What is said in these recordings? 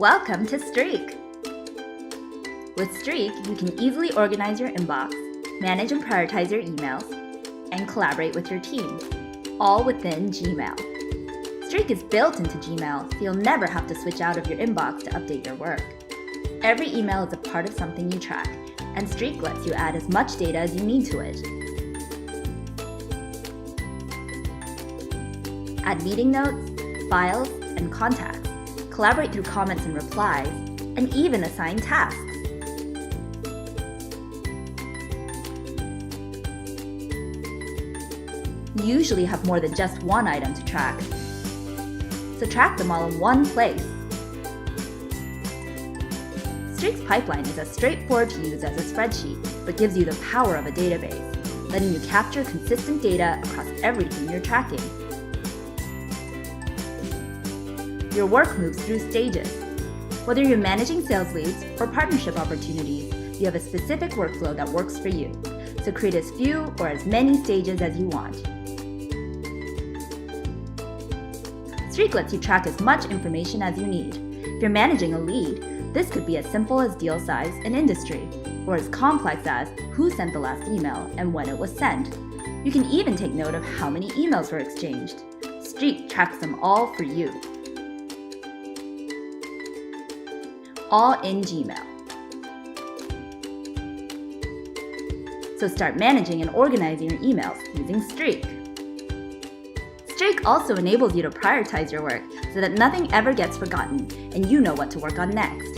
Welcome to Streak! With Streak, you can easily organize your inbox, manage and prioritize your emails, and collaborate with your team, all within Gmail. Streak is built into Gmail, so you'll never have to switch out of your inbox to update your work. Every email is a part of something you track, and Streak lets you add as much data as you need to it. Add meeting notes, files, and contacts, collaborate through comments and replies, and even assign tasks. You usually have more than just one item to track, so track them all in one place. Streak's pipeline is as straightforward to use as a spreadsheet, but gives you the power of a database, letting you capture consistent data across everything you're tracking. Your work moves through stages. Whether you're managing sales leads or partnership opportunities, you have a specific workflow that works for you, so create as few or as many stages as you want. Streak lets you track as much information as you need. If you're managing a lead, this could be as simple as deal size and industry, or as complex as who sent the last email and when it was sent. You can even take note of how many emails were exchanged. Streak tracks them all for you, all in Gmail. So start managing and organizing your emails using Streak. Streak also enables you to prioritize your work so that nothing ever gets forgotten and you know what to work on next.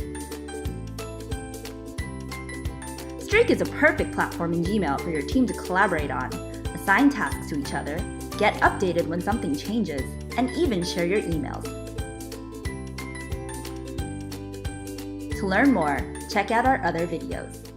Streak is a perfect platform in Gmail for your team to collaborate on, assign tasks to each other, get updated when something changes, and even share your emails. To learn more, check out our other videos.